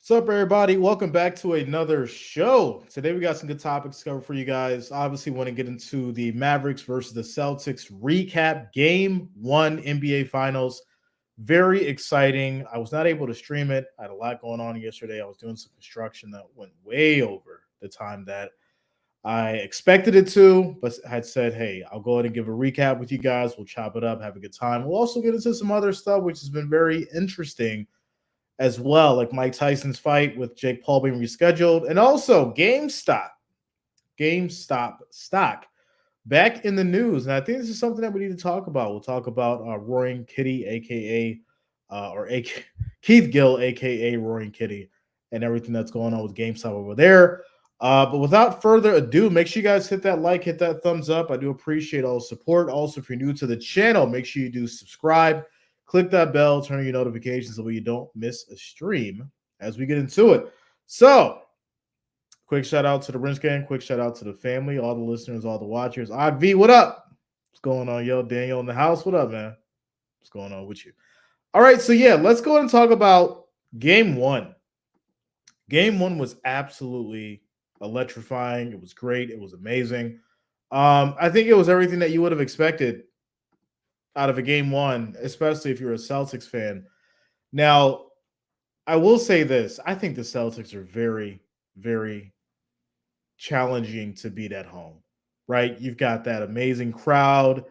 What's up, everybody? Welcome back to another show. Today we got some good topics to cover for you guys. Obviously, want to get into the Mavericks versus the Celtics recap, Game 1 NBA Finals. Very exciting. I was not able to stream it. I had a lot going on yesterday. I was doing some construction that went way over the time that I expected it to, but had said, hey, I'll go ahead and give a recap with you guys. We'll chop it up, have a good time. We'll also get into some other stuff, which has been very interesting as well, like Mike Tyson's fight with Jake Paul being rescheduled, and also GameStop stock back in the news. And I think this is something that we need to talk about. We'll talk about Roaring Kitty, aka Keith Gill, aka Roaring Kitty, and everything that's going on with GameStop over there. But without further ado, make sure you guys hit that like, hit that thumbs up. I do appreciate all the support. Also, if you're new to the channel, make sure you do subscribe. Click that bell, turn on your notifications so you don't miss a stream as we get into it. So, quick shout out to the Rinse Gang, quick shout out to the family, all the listeners, all the watchers. Odd V, what up? What's going on, yo? Daniel in the house, what up, man? What's going on with you? All right, so yeah, let's go ahead and talk about Game 1. Game 1 was absolutely electrifying. It was great. It was amazing. I think it was everything that you would have expected out of a Game 1, especially if you're a Celtics fan. Now, I will say this. I think the Celtics are very, very challenging to beat at home, right? You've got that amazing crowd,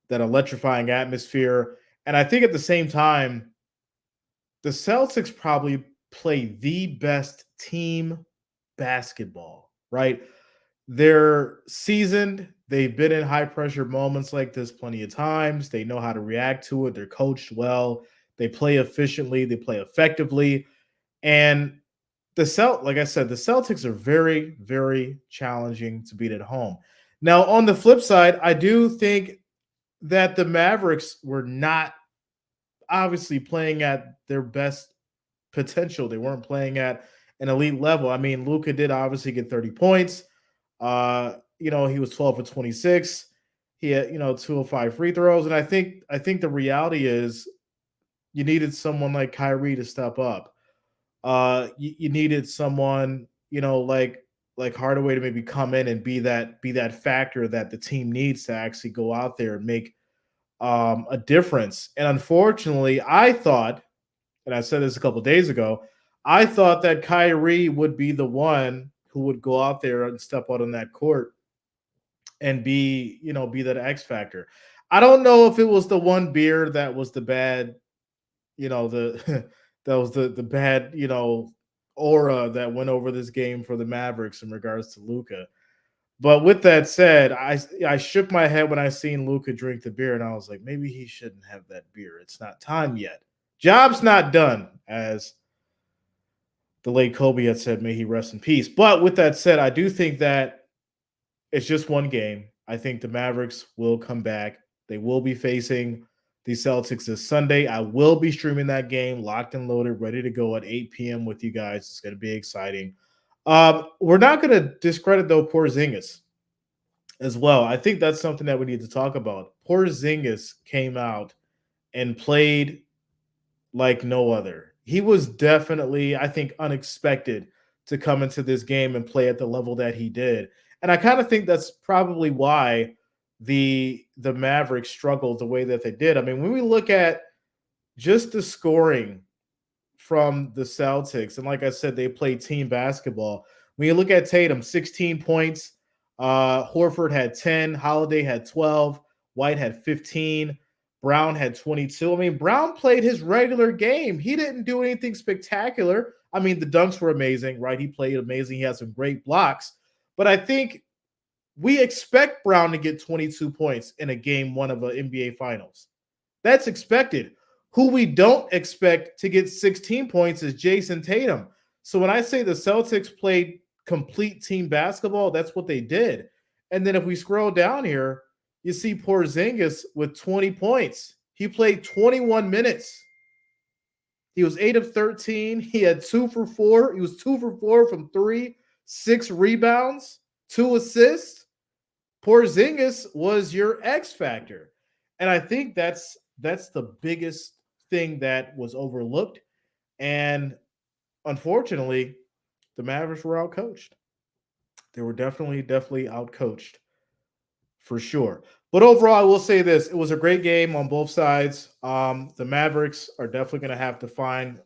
that electrifying atmosphere. And I think at the same time, the Celtics probably play the best team basketball, right? They're seasoned. They've been in high pressure moments like this plenty of times. They know how to react to it. They're coached well. They play efficiently. They play effectively. And like I said, the Celtics are very, very challenging to beat at home. Now, on the flip side, I do think that the Mavericks were not obviously playing at their best potential. They weren't playing at an elite level. I mean, Luka did obviously get 30 points. He was 12 for 26. He had, 205 free throws. And I think the reality is you needed someone like Kyrie to step up. You needed someone, like Hardaway to maybe come in and be that factor that the team needs to actually go out there and make a difference. And unfortunately, I thought, and I said this a couple of days ago, I thought that Kyrie would be the one who would go out there and step out on that court and be that X factor. I don't know if it was the one beer that was the bad, the that was the bad, aura that went over this game for the Mavericks in regards to Luka. But with that said, I shook my head when I seen Luka drink the beer, and I was like, maybe he shouldn't have that beer. It's not time yet. Job's not done, as the late Kobe had said, may he rest in peace. But with that said, I do think that it's just one game. I think the Mavericks will come back. They will be facing the Celtics this Sunday. I will be streaming that game, locked and loaded, ready to go at 8 p.m. with you guys. It's going to be exciting. We're not going to discredit, though, Porzingis as well. I think that's something that we need to talk about. Porzingis came out and played like no other. He was definitely, I think, unexpected to come into this game and play at the level that he did. And I kind of think that's probably why the Mavericks struggled the way that they did. I mean, when we look at just the scoring from the Celtics, and like I said, they play team basketball. When you look at Tatum, 16 points, Horford had 10, Holiday had 12, White had 15, Brown had 22. I mean, Brown played his regular game. He didn't do anything spectacular. I mean, the dunks were amazing, right? He played amazing. He had some great blocks. But I think we expect Brown to get 22 points in a game 1 of an NBA Finals. That's expected. Who we don't expect to get 16 points is Jason Tatum. So when I say the Celtics played complete team basketball, that's what they did. And then if we scroll down here, you see Porzingis with 20 points. He played 21 minutes. He was 8 of 13. He had 2 for 4. He was 2 for 4 from 3, 6 rebounds, 2 assists. Porzingis was your X factor. And I think that's the biggest thing that was overlooked. And unfortunately, the Mavericks were outcoached. They were definitely outcoached for sure. But overall, I will say this: it was a great game on both sides. The Mavericks are definitely going to have to find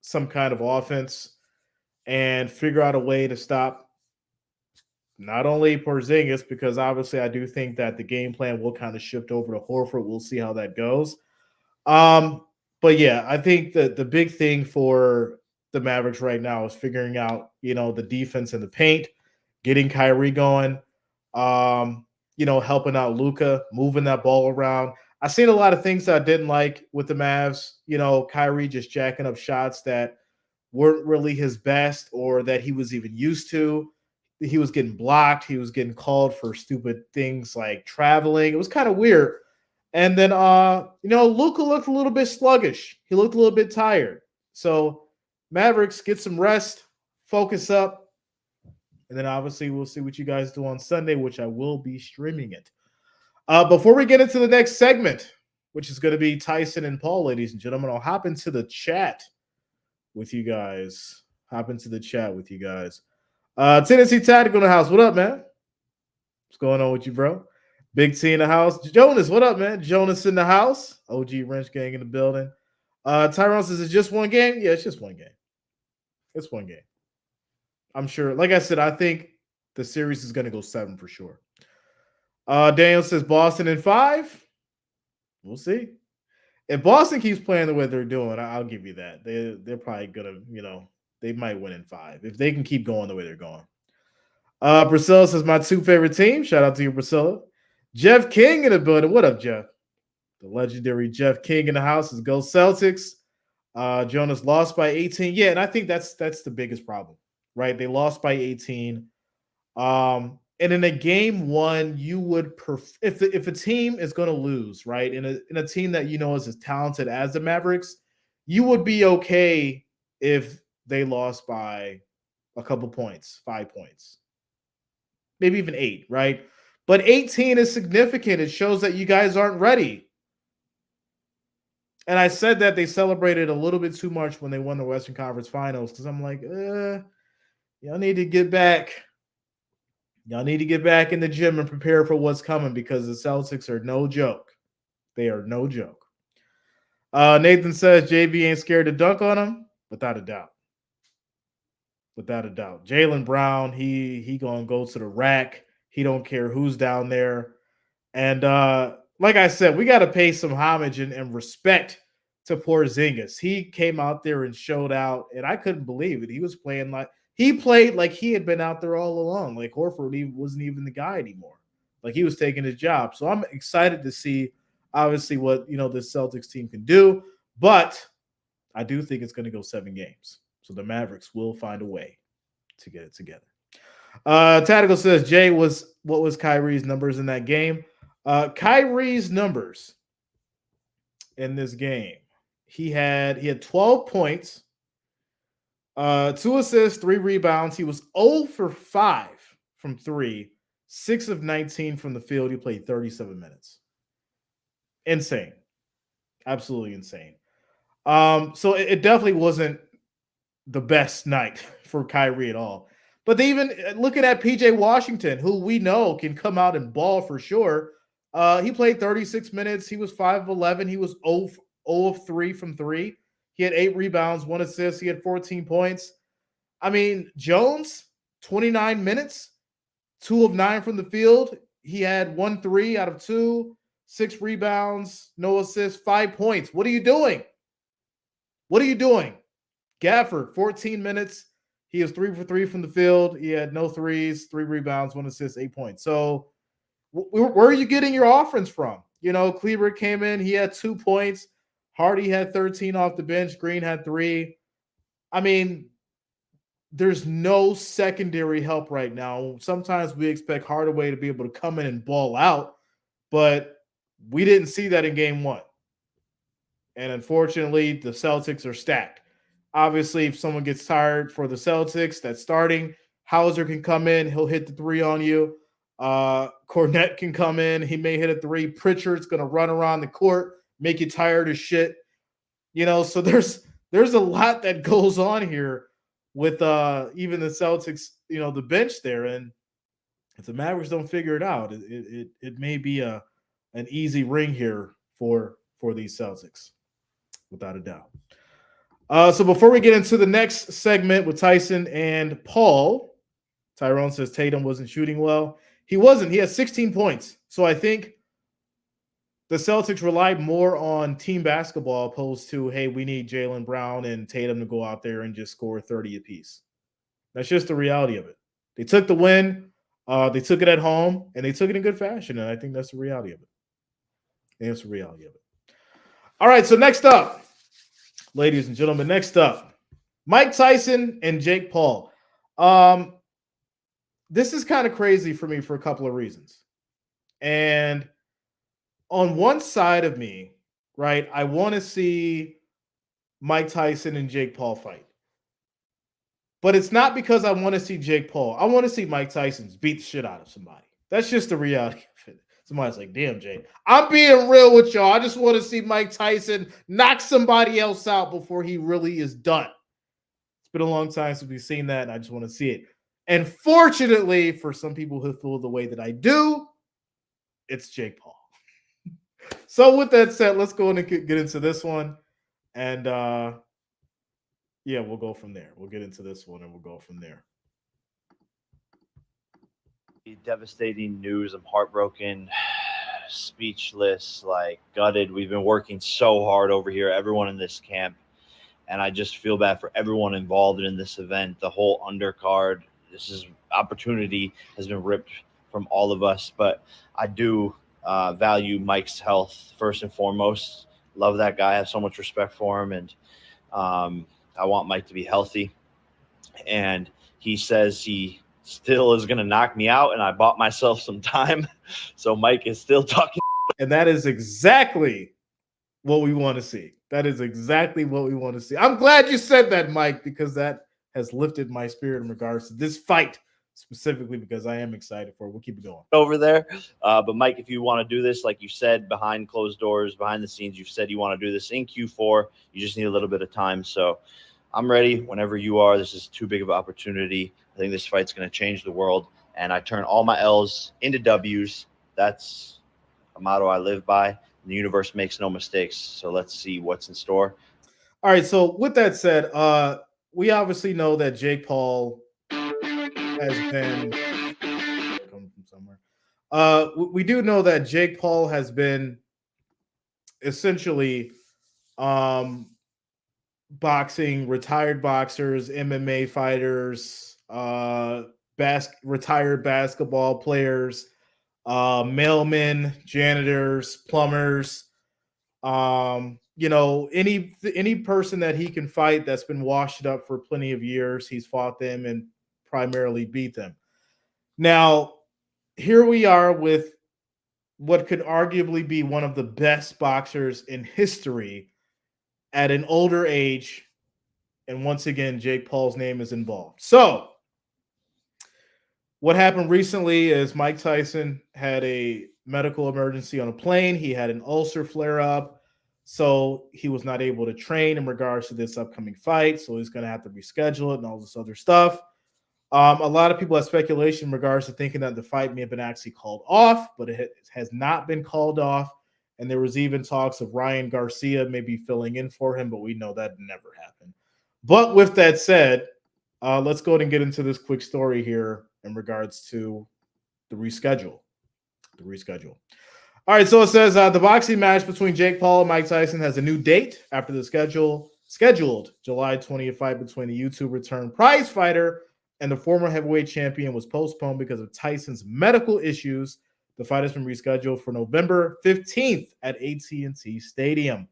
some kind of offense and figure out a way to stop not only Porzingis, because obviously I do think that the game plan will kind of shift over to Horford. We'll see how that goes. Um, but yeah, I think that the big thing for the Mavericks right now is figuring out, the defense in the paint, getting Kyrie going, helping out Luka, moving that ball around. I seen a lot of things that I didn't like with the Mavs. Kyrie just jacking up shots that weren't really his best or that he was even used to. He was getting blocked. He was getting called for stupid things like traveling. It was kind of weird. And then, Luka looked a little bit sluggish. He looked a little bit tired. So, Mavericks, get some rest, focus up, and then obviously we'll see what you guys do on Sunday, which I will be streaming it. Before we get into the next segment, which is going to be Tyson and Paul, ladies and gentlemen, I'll hop into the chat with you guys. Tennessee Tactical in the house. What up, man? What's going on with you, bro? Big T in the house. Jonas, what up, man? Jonas in the house. OG Wrench Gang in the building. Tyrone says, it's just one game? Yeah, it's just one game. It's one game. I'm sure. Like I said, I think the series is going to go 7 for sure. Daniel says, Boston in 5. We'll see. If Boston keeps playing the way they're doing, I'll give you that. They're probably going to, they might win in 5 if they can keep going the way they're going. Priscilla says, my 2 favorite teams. Shout out to you, Priscilla. Jeff King in the building. What up, Jeff? The legendary Jeff King in the house is Go Celtics. Jonas lost by 18. Yeah, and I think that's the biggest problem, right? They lost by 18. And in a game 1, you would if a team is going to lose, right? In a team that is as talented as the Mavericks, you would be okay if they lost by a couple points, 5 points, maybe even 8, right? But 18 is significant. It shows that you guys aren't ready. And I said that they celebrated a little bit too much when they won the Western Conference Finals because I'm like, y'all need to get back. Y'all need to get back in the gym and prepare for what's coming because the Celtics are no joke. They are no joke. Nathan says JB ain't scared to dunk on him. Without a doubt. Jaylen Brown, he gonna go to the rack. He don't care who's down there. And like I said, we got to pay some homage and respect to Porzingis. He came out there and showed out, and I couldn't believe it. He was playing like he played like he had been out there all along. Like Horford wasn't even the guy anymore. Like he was taking his job. So I'm excited to see, obviously, what the Celtics team can do. But I do think it's going to go 7 games. So the Mavericks will find a way to get it together. Tactical says, Jay, what was Kyrie's numbers in that game? Kyrie's numbers in this game. He had 12 points, 2 assists, 3 rebounds. He was 0 for 5 from 3, 6 of 19 from the field. He played 37 minutes. Insane. Absolutely insane. So it definitely wasn't the best night for Kyrie at all. But they even looking at PJ Washington, who we know can come out and ball for sure. He played 36 minutes. He was 5 of 11. He was 0 of 3 from 3. He had 8 rebounds, 1 assist. He had 14 points. I mean, Jones, 29 minutes, 2 of 9 from the field. He had 1 3 out of 2, 6 rebounds, no assists, 5 points. What are you doing? Gafford, 14 minutes. He was 3 for 3 from the field. He had no threes, 3 rebounds, 1 assist, 8 points. So where are you getting your offense from? Kleber came in. He had 2 points. Hardy had 13 off the bench. Green had 3. I mean, there's no secondary help right now. Sometimes we expect Hardaway to be able to come in and ball out, but we didn't see that in game 1. And unfortunately, the Celtics are stacked. Obviously, if someone gets tired for the Celtics, that's starting. Hauser can come in. He'll hit the 3 on you. Cornette can come in. He may hit a 3. Pritchard's going to run around the court, make you tired as shit. So there's a lot that goes on here with even the Celtics, the bench there. And if the Mavericks don't figure it out, it may be an easy ring here for these Celtics, without a doubt. So before we get into the next segment with Tyson and Paul, Tyrone says Tatum wasn't shooting well. He wasn't. He had 16 points. So I think the Celtics relied more on team basketball opposed to, hey, we need Jaylen Brown and Tatum to go out there and just score 30 apiece. That's just the reality of it. They took the win. They took it at home, and they took it in good fashion, and I think that's the reality of it. That's the reality of it. All right, so next up, ladies and gentlemen, Mike Tyson and Jake Paul. This is kind of crazy for me for a couple of reasons. And on one side of me, right, I want to see Mike Tyson and Jake Paul fight. But it's not because I want to see Jake Paul. I want to see Mike Tyson beat the shit out of somebody. That's just the reality of it. Somebody's like, damn, Jay, I'm being real with y'all. I just want to see Mike Tyson knock somebody else out before he really is done. It's been a long time since we've seen that, and I just want to see it. And fortunately, for some people who feel the way that I do, it's Jake Paul. So with that said, let's go and get into this one. And yeah, we'll go from there. We'll get into this one and we'll go from there. Devastating news. I'm heartbroken, speechless, like gutted. We've been working so hard over here, everyone in this camp, and I just feel bad for everyone involved in this event, the whole undercard. This is opportunity has been ripped from all of us, but I do value Mike's health first and foremost. Love that guy. I have so much respect for him, and I want Mike to be healthy. And he says he still is going to knock me out, and I bought myself some time. So Mike is still talking. And that is exactly what we want to see. That is exactly what we want to see. I'm glad you said that, Mike, because that has lifted my spirit in regards to this fight specifically, because I am excited for it. We'll keep it going over there. But Mike, if you want to do this, like you said, behind closed doors, behind the scenes, you've said you want to do this in Q4. You just need a little bit of time. So I'm ready whenever you are. This is too big of an opportunity. I think this fight's going to change the world. And I turn all my L's into W's. That's a motto I live by. The universe makes no mistakes. So let's see what's in store. All right. So with that said, we obviously know that Jake Paul has been coming from somewhere. We do know that Jake Paul has been essentially boxing, retired boxers, MMA fighters, retired basketball players, mailmen, janitors, plumbers, any person that he can fight that's been washed up for plenty of years, he's fought them and primarily beat them. Now, here we are with what could arguably be one of the best boxers in history at an older age. And once again, Jake Paul's name is involved. So what happened recently is Mike Tyson had a medical emergency on a plane. He had an ulcer flare up. So he was not able to train in regards to this upcoming fight. So he's going to have to reschedule it and all this other stuff. A lot of people have speculation in regards to thinking that the fight may have been actually called off, but it has not been called off. And there was even talks of Ryan Garcia maybe filling in for him, but we know that never happened. But with that said, let's go ahead and get into this quick story here in regards to the reschedule. All right, so it says the boxing match between Jake Paul and Mike Tyson has a new date after the scheduled July 20th fight between the YouTube return prize fighter and the former heavyweight champion was postponed because of Tyson's medical issues. The fight has been rescheduled for November 15th at AT&T Stadium.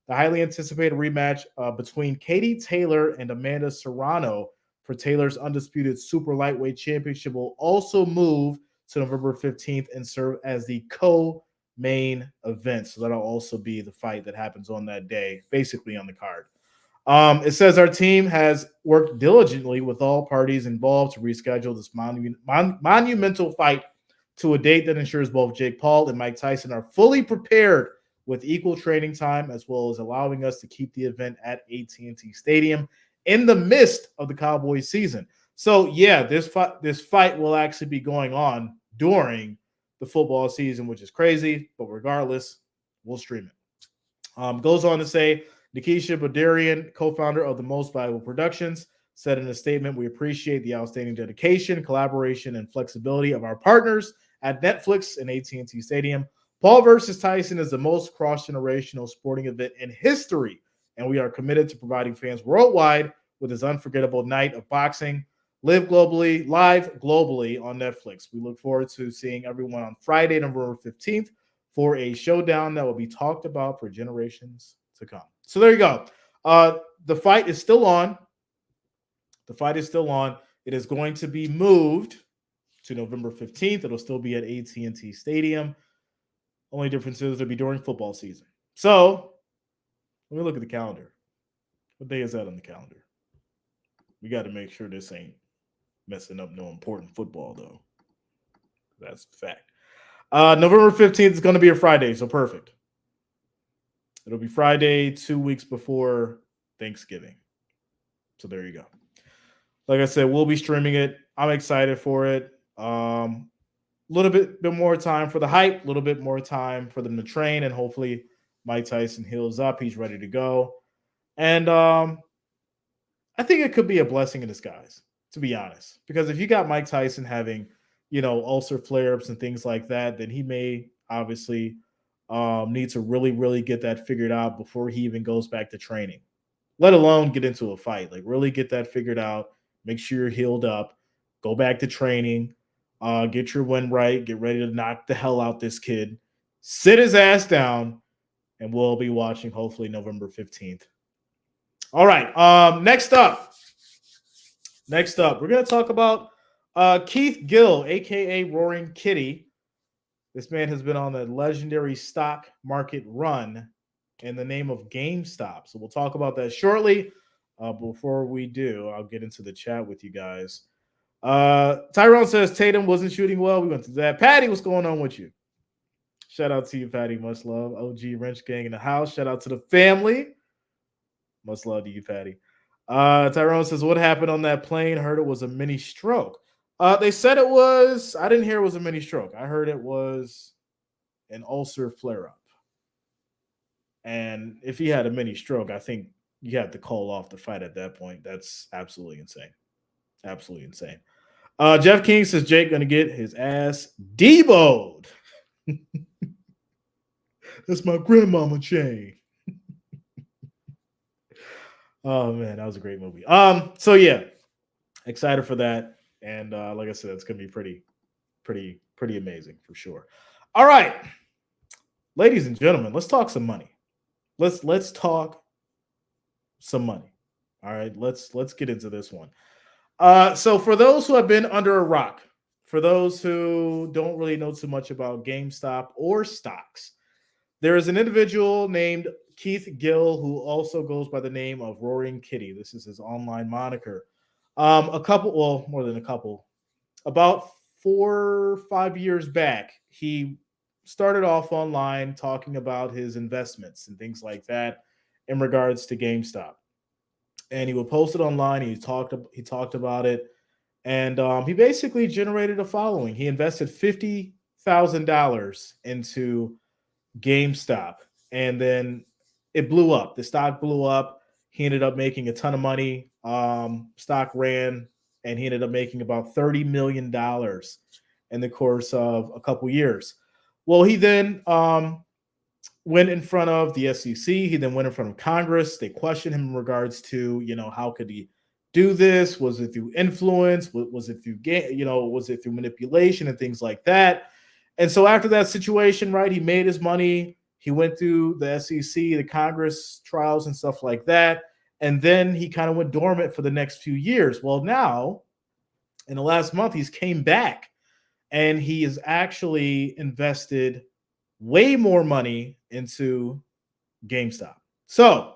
The highly anticipated rematch between Katie Taylor and Amanda Serrano for Taylor's undisputed super lightweight championship will also move to November 15th and serve as the co-main event. So that'll also be the fight that happens on that day, basically on the card. It says our team has worked diligently with all parties involved to reschedule this monumental fight to a date that ensures both Jake Paul and Mike Tyson are fully prepared with equal training time, as well as allowing us to keep the event at AT&T Stadium in the midst of the Cowboys season. So yeah, this fight will actually be going on during the football season, which is crazy. But regardless, we'll stream it. Goes on to say, Nikisha Badarian, co-founder of the Most Valuable Productions, said in a statement, "We appreciate the outstanding dedication, collaboration, and flexibility of our partners at Netflix and AT&T Stadium. Paul versus Tyson is the most cross-generational sporting event in history, and we are committed to providing fans worldwide with this unforgettable night of boxing. Live live globally on Netflix. We look forward to seeing everyone on Friday, November 15th for a showdown that will be talked about for generations to come." So there you go. The fight is still on. The fight is still on. It is going to be moved to November 15th. It'll still be at AT&T Stadium. Only difference is it'll be during football season. So let me look at the calendar. What day is that on the calendar? We got to make sure this ain't messing up no important football, though. That's a fact. November 15th is going to be a Friday, so perfect. It'll be Friday 2 weeks before Thanksgiving. So there you go. Like I said, we'll be streaming it. I'm excited for it. Little bit more time for the hype, a little bit more time for them to train, and hopefully Mike Tyson heals up. He's ready to go. And I think it could be a blessing in disguise, to be honest. Because if you got Mike Tyson having, ulcer flare-ups and things like that, then he may obviously need to really, really get that figured out before he even goes back to training, let alone get into a fight. Like, really get that figured out, make sure you're healed up, go back to training, get your win right, get ready to knock the hell out this kid, sit his ass down, and we'll be watching hopefully November 15th. All right, next up, we're going to talk about Keith Gill, a.k.a. Roaring Kitty. This man has been on a legendary stock market run in the name of GameStop. So we'll talk about that shortly. Before we do, I'll get into the chat with you guys. Tyrone says Tatum wasn't shooting well. We went to that. Patty, what's going on with you? Shout out to you, Patty. Much love. OG Wrench Gang in the house. Shout out to the family. Much love to you, Patty. Tyrone says, what happened on that plane? Heard it was a mini stroke. They said it was, I didn't hear it was a mini stroke. I heard it was an ulcer flare-up. And if he had a mini stroke, I think you have to call off the fight at that point. That's absolutely insane. Absolutely insane. Jeff King says Jake going to get his ass deboed. That's my grandmama chain. Oh, man, that was a great movie. So, yeah, excited for that. And like I said, it's going to be pretty amazing for sure. All right, ladies and gentlemen, let's talk some money. Let's talk some money. All right, let's get into this one. So for those who have been under a rock, for those who don't really know too much about GameStop or stocks, there is an individual named Keith Gill who also goes by the name of Roaring Kitty. This is his online moniker. More than a couple, about 4 or 5 years back, he started off online talking about his investments and things like that in regards to GameStop. And he would post it online. He talked about it, and he basically generated a following. He invested $50,000 into GameStop, and then it blew up. The stock blew up. He ended up making a ton of money. Stock ran, and he ended up making about $30 million in the course of a couple years. Well, he then went in front of the SEC. He then went in front of Congress. They questioned him in regards to, how could he do this? Was it through influence? Was it through was it through manipulation and things like that? And so after that situation, right, he made his money. He went through the SEC, the Congress trials and stuff like that. And then he kind of went dormant for the next few years. Well, now in the last month, he's came back and he has actually invested way more money into GameStop. So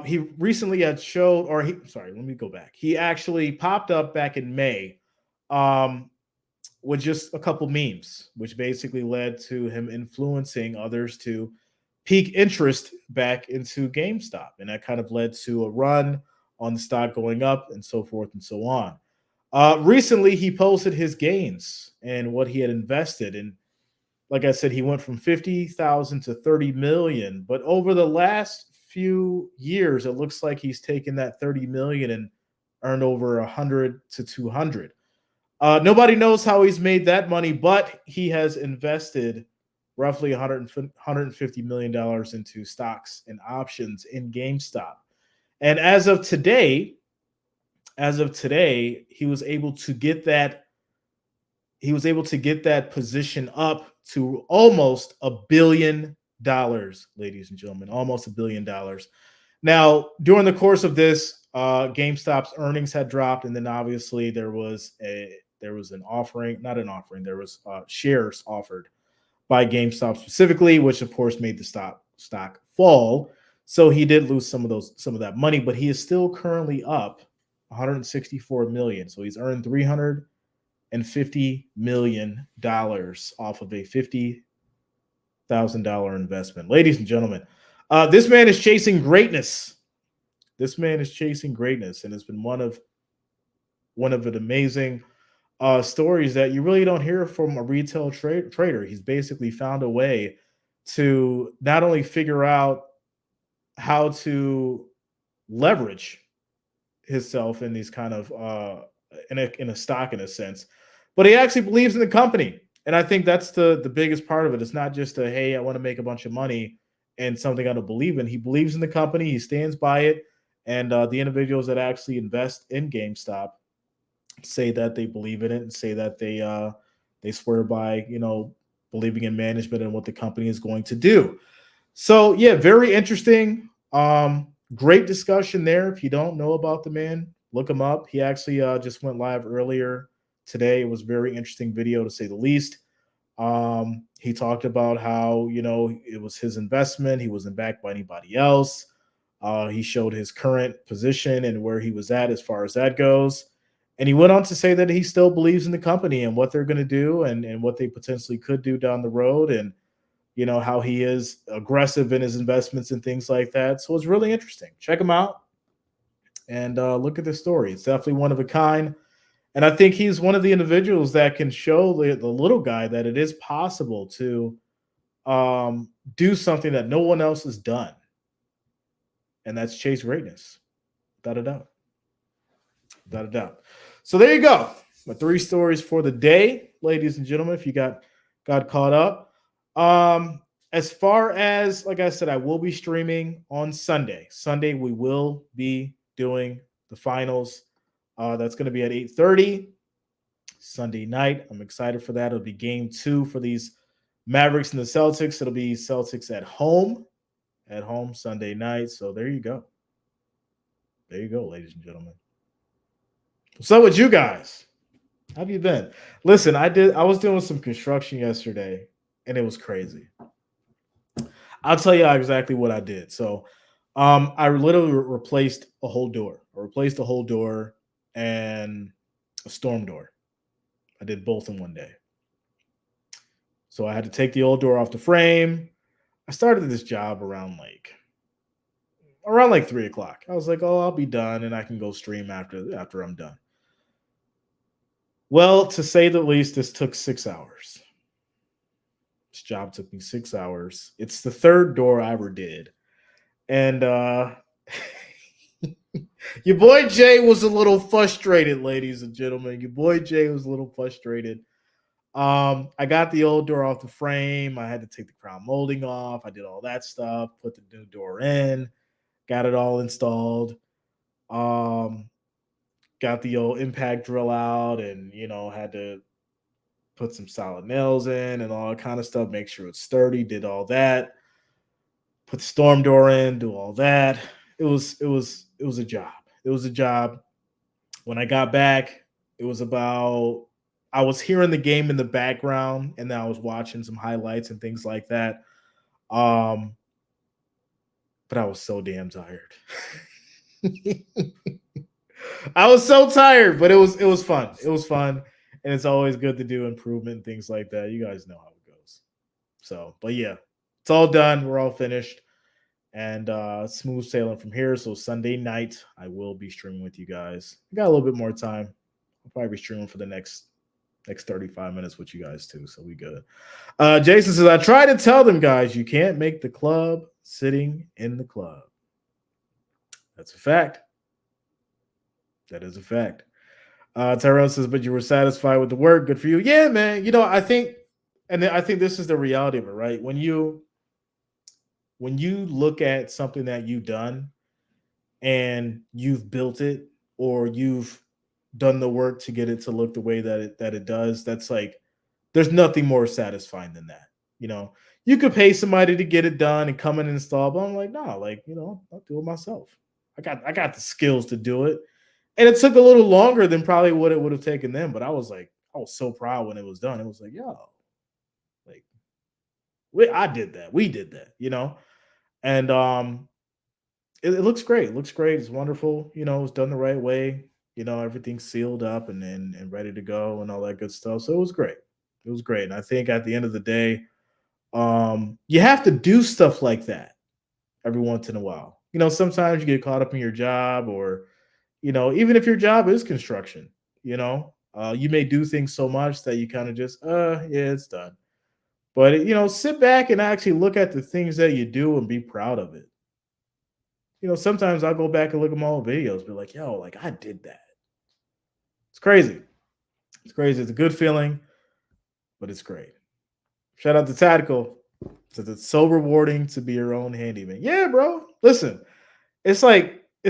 he recently had showed, let me go back. He actually popped up back in May with just a couple memes, which basically led to him influencing others to pique interest back into GameStop. And that kind of led to a run on the stock going up and so forth and so on. Recently, he posted his gains and what he had invested. And like I said, he went from 50,000 to 30 million. But over the last few years, it looks like he's taken that 30 million and earned over 100 to 200. Nobody knows how he's made that money, but he has invested roughly $150 million into stocks and options in GameStop. And as of today, he was able to get that position up to almost $1 billion, ladies and gentlemen, almost $1 billion. Now, during the course of this, GameStop's earnings had dropped, and then obviously there was shares offered by GameStop specifically, which of course made the stock fall. So he did lose some of that money, but he is still currently up 164 million. So he's earned $350 million off of a $50,000 investment. Ladies and gentlemen, this man is chasing greatness. This man is chasing greatness, and it's been one of an amazing stories that you really don't hear from a retail trader. He's basically found a way to not only figure out how to leverage himself in these kind of in a stock in a sense, but he actually believes in the company. And I think that's the biggest part of it. It's not just a, hey, I want to make a bunch of money and something I don't believe in. He believes in the company. He stands by it. And the individuals that actually invest in GameStop say that they believe in it and say that they swear by, believing in management and what the company is going to do. So yeah, very interesting. Great discussion there. If you don't know about the man, look him up. He actually just went live earlier today. It was a very interesting video, to say the least. He talked about how, it was his investment. He wasn't backed by anybody else. He showed his current position and where he was at as far as that goes. And he went on to say that he still believes in the company and what they're going to do and what they potentially could do down the road, and how he is aggressive in his investments and things like that. So it's really interesting. Check him out and look at the story. It's definitely one of a kind. And I think he's one of the individuals that can show the little guy that it is possible to do something that no one else has done. And that's chase greatness. Without a doubt. Without a doubt. So there you go. My 3 stories for the day, ladies and gentlemen, if you got caught up. As far as, like I said, I will be streaming on Sunday. Sunday, we will be doing the finals. That's going to be at 8:30 Sunday night. I'm excited for that. It'll be game 2 for these Mavericks and the Celtics. It'll be Celtics at home Sunday night. So there you go. There you go, ladies and gentlemen. So with you guys, how have you been? Listen, I was doing some construction yesterday, and it was crazy. I'll tell you exactly what I did. So I literally replaced a whole door. I replaced a whole door and a storm door. I did both in one day. So I had to take the old door off the frame. I started this job around like 3 o'clock. I was like, oh, I'll be done and I can go stream after I'm done. Well, to say the least, this took 6 hours. This job took me 6 hours. It's the 3rd door I ever did. And your boy Jay was a little frustrated, ladies and gentlemen. Your boy Jay was a little frustrated. I got the old door off the frame. I had to take the crown molding off. I did all that stuff, put the new door in, got it all installed. Got the old impact drill out and, had to put some solid nails in and all that kind of stuff, make sure it's sturdy, did all that, put the storm door in, do all that. It was a job. It was a job. When I got back, it was I was hearing the game in the background and then I was watching some highlights and things like that. But I was so damn tired. I was so tired, but it was fun. It was fun. And it's always good to do improvement and things like that. You guys know how it goes. So, but yeah, it's all done. We're all finished. and smooth sailing from here. So Sunday night, I will be streaming with you guys. I got a little bit more time. I'll probably be streaming for the next 35 minutes with you guys too. So we good. Jason says, I try to tell them guys, you can't make the club sitting in the club. That's a fact. That is a fact. Tyrell says, but you were satisfied with the work. Good for you. Yeah, man. I think this is the reality of it, right? When you look at something that you've done and you've built it, or you've done the work to get it to look the way that it does, that's like, there's nothing more satisfying than that. You could pay somebody to get it done and come in and install, but I'm like, no, like, I'll do it myself. I got the skills to do it. And it took a little longer than probably what it would have taken them, but I was so proud when it was done. It was like, yo, like, I did that. We did that, and it looks great. It looks great. It's wonderful. It was done the right way. Everything's sealed up and ready to go and all that good stuff. So it was great. It was great. And I think at the end of the day, you have to do stuff like that every once in a while. Sometimes you get caught up in your job, or, even if your job is construction, you may do things so much that you kind of just, yeah, it's done. But, sit back and actually look at the things that you do and be proud of it. Sometimes I'll go back and look at my old videos, be like, yo, like, I did that. It's crazy. It's crazy. It's a good feeling, but it's great. Shout out to Tactical. Says it's so rewarding to be your own handyman. Yeah, bro. Listen, it's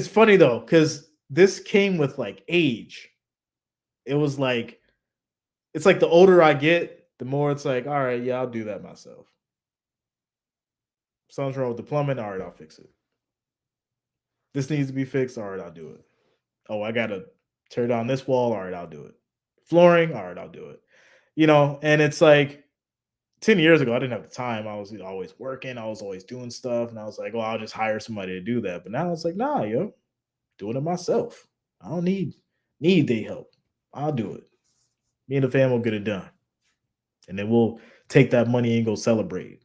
funny though, because this came with like age. It was like, it's like the older I get, the more it's like, all right, yeah, I'll do that myself. Something's wrong with the plumbing. All right, I'll fix it. This needs to be fixed. All right, I'll do it. Oh, I got to tear down this wall. All right, I'll do it. Flooring. All right, I'll do it. And it's like 10 years ago, I didn't have the time. I was always working. I was always doing stuff. And I was like, well, I'll just hire somebody to do that. But now it's like, nah, doing it myself. I don't need their help. I'll do it. Me and the fam will get it done. And then we'll take that money and go celebrate.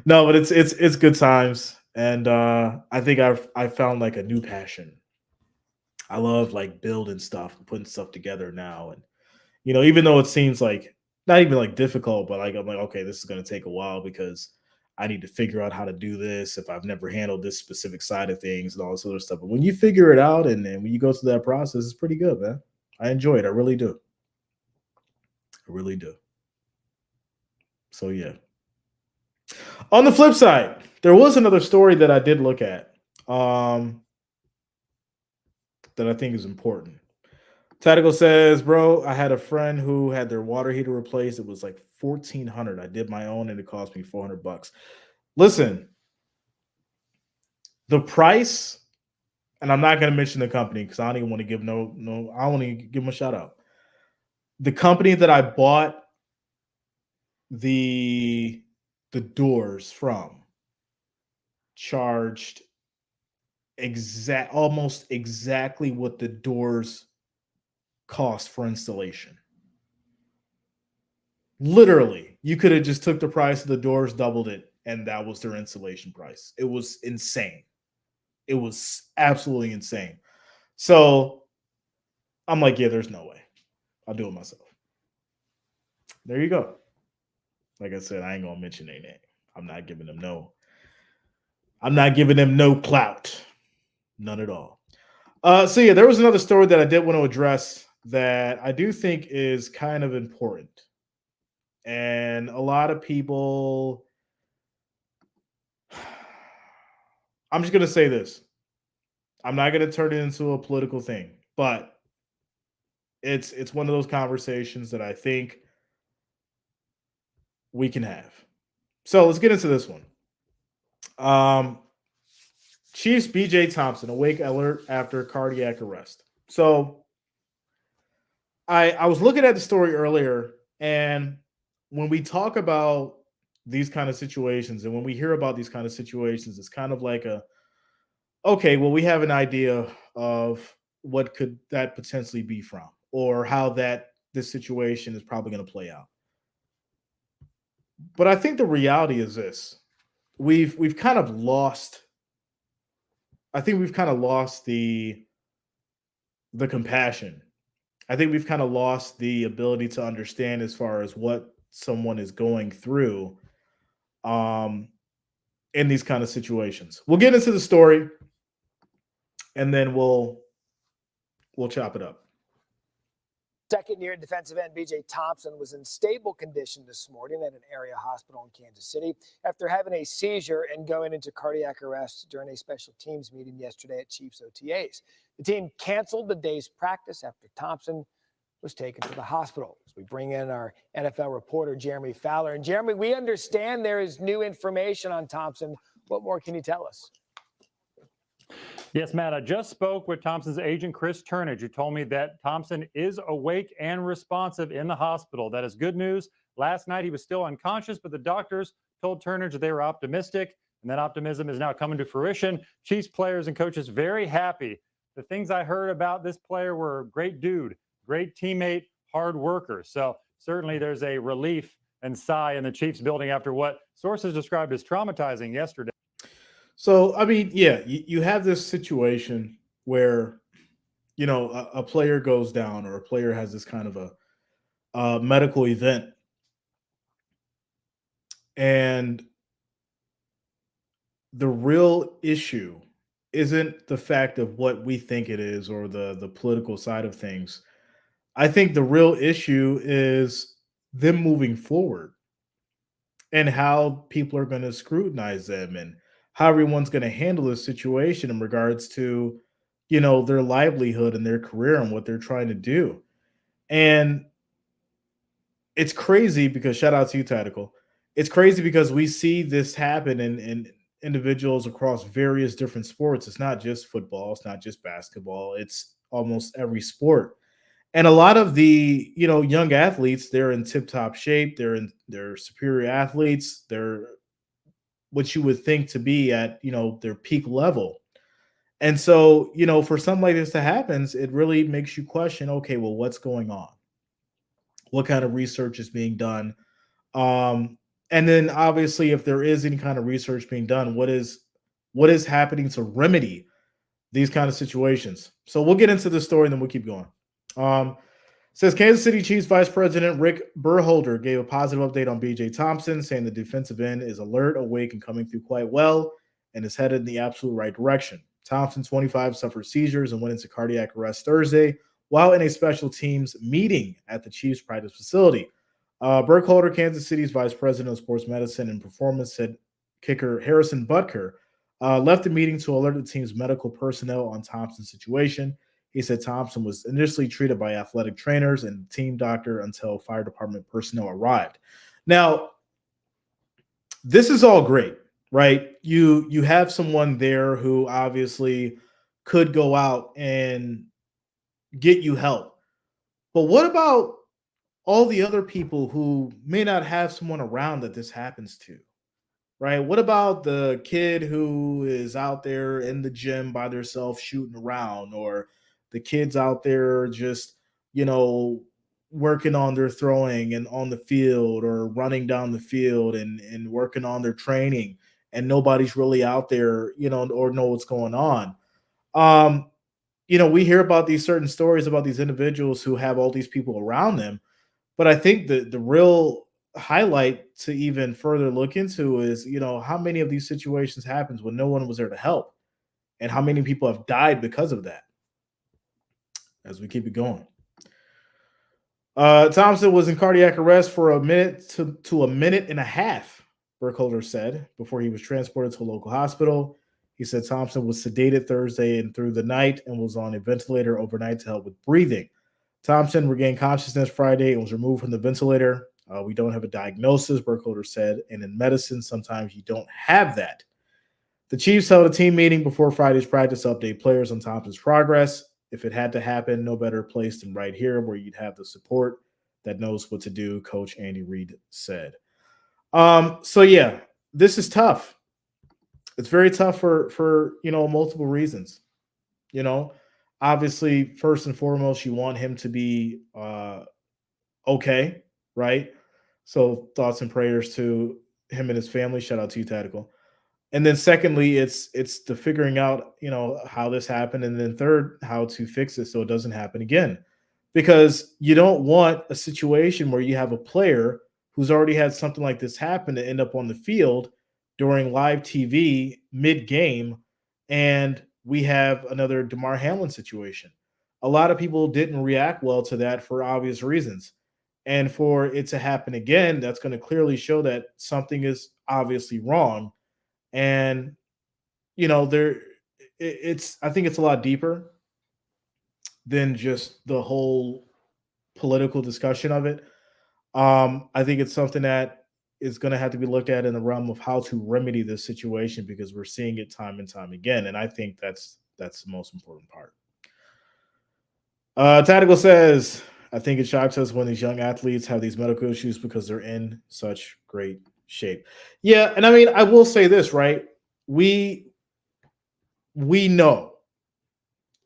No, but it's good times. And I think I found like a new passion. I love like building stuff and putting stuff together now. And, even though it seems like not even like difficult, but like, I'm like, okay, this is going to take a while because I need to figure out how to do this if I've never handled this specific side of things and all this other stuff. But when you figure it out and then when you go through that process, it's pretty good, man. I enjoy it. I really do. I really do. So, yeah. On the flip side, there was another story that I did look at that I think is important. Tactical says, bro, I had a friend who had their water heater replaced. It was like $1,400. I did my own and it cost me $400. Listen, the price, and I'm not going to mention the company because I don't even want to give I want to give them a shout out. The company that I bought the doors from charged almost exactly what the doors cost for installation. Literally, you could have just took the price of the doors, doubled it, and that was their installation price. It was insane. It was absolutely insane. So I'm like, yeah, there's no way. I'll do it myself. There you go. Like I said, I ain't gonna mention their name. I'm not giving them no clout. None at all. So yeah, there was another story that I did want to address that I do think is kind of important. And a lot of people, I'm just going to say this. I'm not going to turn it into a political thing, but it's one of those conversations that I think we can have. So let's get into this one. Chiefs BJ Thompson, awake alert after cardiac arrest. So I was looking at the story earlier, and when we talk about these kind of situations and when we hear about these kind of situations, it's kind of like okay, well, we have an idea of what could that potentially be from, or how this situation is probably going to play out. But I think the reality is this. we've kind of lost. I think we've kind of lost the compassion. I think we've kind of lost the ability to understand as far as what someone is going through um, in these kind of situations. We'll get into the story and then we'll chop it up. Second-year defensive end B.J. Thompson was in stable condition this morning at an area hospital in Kansas City after having a seizure and going into cardiac arrest during a special teams meeting yesterday at Chiefs OTAs. The team canceled the day's practice after Thompson was taken to the hospital. As we bring in our NFL reporter, Jeremy Fowler. And Jeremy, we understand there is new information on Thompson. What more can you tell us? Yes, Matt, I just spoke with Thompson's agent, Chris Turnage, who told me that Thompson is awake and responsive in the hospital. That is good news. Last night, he was still unconscious, but the doctors told Turnage they were optimistic, and that optimism is now coming to fruition. Chiefs players and coaches very happy. The things I heard about this player were great dude, great teammate, hard worker. So certainly there's a relief and sigh in the Chiefs building after what sources described as traumatizing yesterday. So, I mean, yeah, you have this situation where, you know, a player goes down or a player has this kind of a medical event. And the real issue isn't the fact of what we think it is or the political side of things. I think the real issue is them moving forward and how people are going to scrutinize them and how everyone's going to handle this situation in regards to, you know, their livelihood and their career and what they're trying to do. And it's crazy because shout out to you, Tactical. It's crazy because we see this happen in individuals across various different sports. It's not just football, it's not just basketball, it's almost every sport. And a lot of the, you know, young athletes, they're in tip-top shape, they're superior athletes, they're what you would think to be at, you know, their peak level. And so, you know, for something like this to happen, it really makes you question, okay, well, what's going on? What kind of research is being done? And then obviously, if there is any kind of research being done, what is happening to remedy these kind of situations? So we'll get into the story and then we'll keep going. Says Kansas City Chiefs Vice President Rick Burholder gave a positive update on B.J. Thompson, saying the defensive end is alert, awake, and coming through quite well, and is headed in the absolute right direction. Thompson, 25, suffered seizures and went into cardiac arrest Thursday while in a special teams meeting at the Chiefs practice facility. Burkholder, Kansas City's Vice President of Sports Medicine and Performance, said kicker Harrison Butker left the meeting to alert the team's medical personnel on Thompson's situation. He said Thompson was initially treated by athletic trainers and team doctor until fire department personnel arrived. Now, this is all great, right? You have someone there who obviously could go out and get you help. But what about all the other people who may not have someone around that this happens to? Right? What about the kid who is out there in the gym by themselves shooting around, or the kids out there just, you know, working on their throwing and on the field or running down the field and working on their training and nobody's really out there, you know, or know what's going on. You know, we hear about these certain stories about these individuals who have all these people around them. But I think the real highlight to even further look into is, you know, how many of these situations happens when no one was there to help and how many people have died because of that. As we keep it going. Thompson was in cardiac arrest for a minute to a minute and a half, Burkholder said, before he was transported to a local hospital. He said Thompson was sedated Thursday and through the night and was on a ventilator overnight to help with breathing. Thompson regained consciousness Friday and was removed from the ventilator. We don't have a diagnosis, Burkholder said, and in medicine, sometimes you don't have that. The Chiefs held a team meeting before Friday's practice to update players on Thompson's progress. If it had to happen, no better place than right here where you'd have the support that knows what to do, Coach Andy Reid said. So, yeah, this is tough. It's very tough for you know, multiple reasons. You know, obviously, first and foremost, you want him to be okay, right? So thoughts and prayers to him and his family. Shout out to you, Tactical. And then secondly, it's the figuring out, how this happened, and then third, how to fix it so it doesn't happen again. Because you don't want a situation where you have a player who's already had something like this happen to end up on the field during live TV mid-game, and we have another DeMar Hamlin situation. A lot of people didn't react well to that for obvious reasons. And for it to happen again, that's going to clearly show that something is obviously wrong. And there it's I think it's a lot deeper than just the whole political discussion of it. I think it's something that is going to have to be looked at in the realm of how to remedy this situation, because we're seeing it time and time again, and I think that's the most important part. Tactical says, I think it shocks us when these young athletes have these medical issues because they're in such great shape. Yeah, and I mean, I will say this, right? We know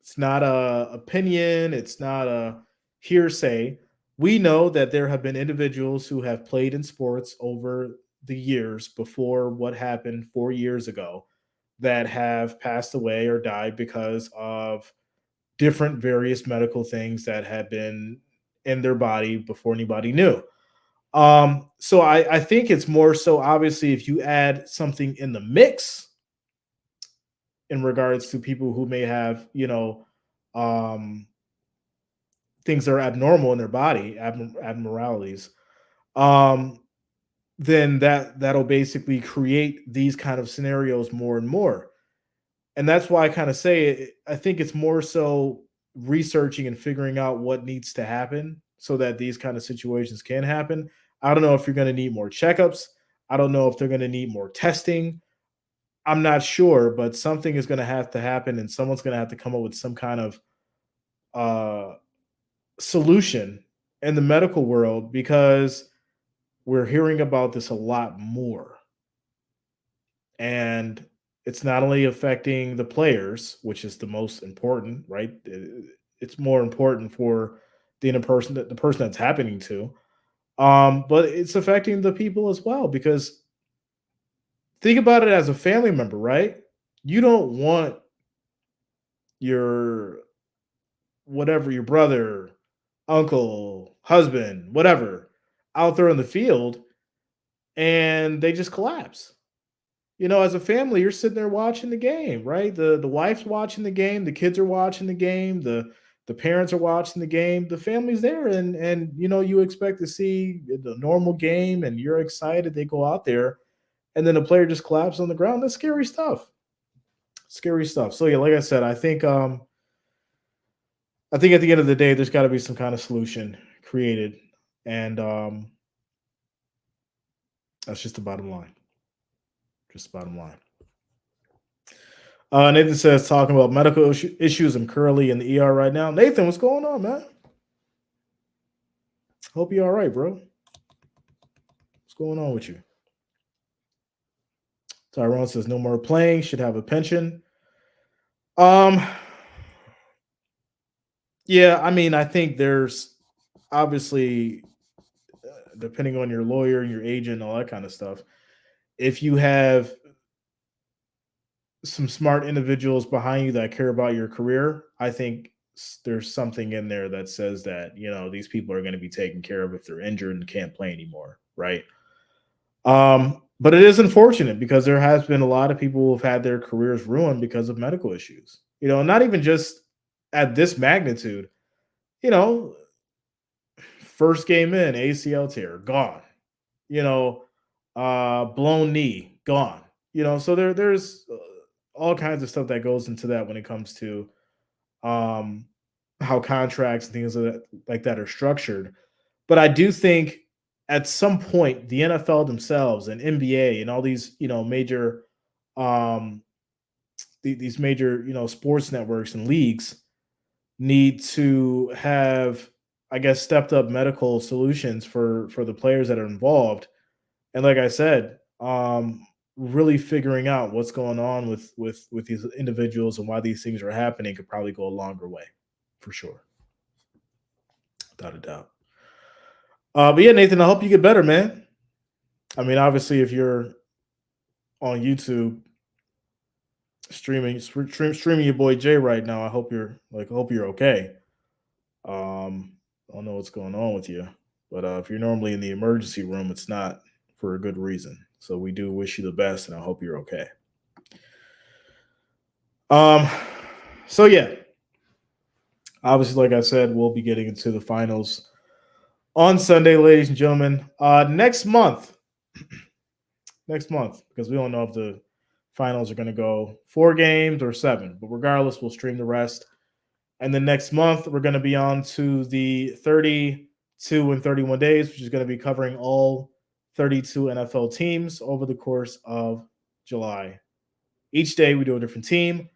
it's not a opinion, it's not a hearsay. We know that there have been individuals who have played in sports over the years before what happened 4 years ago that have passed away or died because of different various medical things that had been in their body before anybody knew. So I think it's more so, obviously, if you add something in the mix in regards to people who may have, things that are abnormal in their body, abnormalities, um, then that'll basically create these kind of scenarios more and more. And that's why I kind of say I think it's more so researching and figuring out what needs to happen so that these kind of situations can happen. I don't know if you're going to need more checkups. I don't know if they're going to need more testing. I'm not sure, but something is going to have to happen, and someone's going to have to come up with some kind of solution in the medical world, because we're hearing about this a lot more. And it's not only affecting the players, which is the most important, right? It's more important for the person that's happening to. But it's affecting the people as well, because think about it as a family member, right? You don't want your your brother, uncle, husband, whatever, out there in the field and they just collapse. As a family, you're sitting there watching the game, right? The wife's watching the game, the kids are watching the game, the parents are watching the game, the family's there, and you expect to see the normal game, and you're excited. They go out there, and then the player just collapses on the ground. That's scary stuff. Scary stuff. So yeah, like I said, I think at the end of the day, there's got to be some kind of solution created, and that's just the bottom line. Just the bottom line. Nathan says, talking about medical issues, I'm currently in the ER right now. Nathan, what's going on, man? Hope you're all right, bro. What's going on with you? Tyrone says, no more playing, should have a pension. Yeah, I mean, I think there's obviously, depending on your lawyer and your agent, all that kind of stuff, if you have some smart individuals behind you that care about your career, I think there's something in there that says that, these people are going to be taken care of if they're injured and can't play anymore, right? But it is unfortunate, because there has been a lot of people who have had their careers ruined because of medical issues, not even just at this magnitude, first game in, ACL tear, gone, blown knee, gone, so there's all kinds of stuff that goes into that when it comes to how contracts and things like that are structured. But I do think at some point the NFL themselves and NBA and all these major these major sports networks and leagues need to have, I guess, stepped up medical solutions for the players that are involved. And like I said, really figuring out what's going on with these individuals and why these things are happening could probably go a longer way, for sure, without a doubt. But yeah, Nathan, I hope you get better, man. I mean, obviously, if you're on YouTube, streaming your boy Jay right now. I hope you're okay. I don't know what's going on with you, but if you're normally in the emergency room, it's not for a good reason. So we do wish you the best, and I hope you're okay. So yeah, obviously, like I said, we'll be getting into the finals on Sunday, ladies and gentlemen. Next month, because we don't know if the finals are going to go 4 games or 7, but regardless, we'll stream the rest. And then next month, we're going to be on to the 32 and 31 days, which is going to be covering all 32 NFL teams over the course of July. Each day, we do a different team.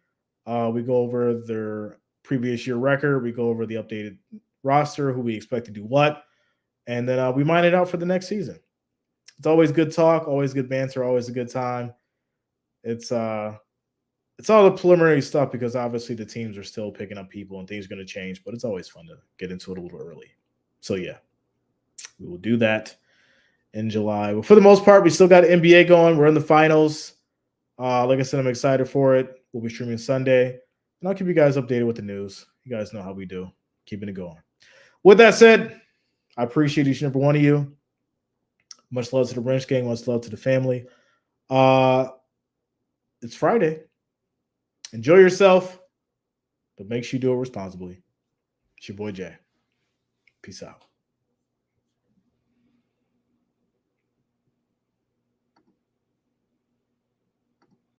We go over their previous year record. We go over the updated roster, who we expect to do what. And then we mine it out for the next season. It's always good talk, always good banter, always a good time. It's all the preliminary stuff because obviously the teams are still picking up people and things are going to change, but it's always fun to get into it a little early. So yeah, we will do that in July. But for the most part, we still got NBA going. We're in the finals. Like I said, I'm excited for it. We'll be streaming Sunday, and I'll keep you guys updated with the news. You guys know how we do, keeping it going. With that said, I appreciate each and every one of you. Much love to the Wrench Gang. Much love to the family. It's Friday. Enjoy yourself, but make sure you do it responsibly. It's your boy Jay. Peace out.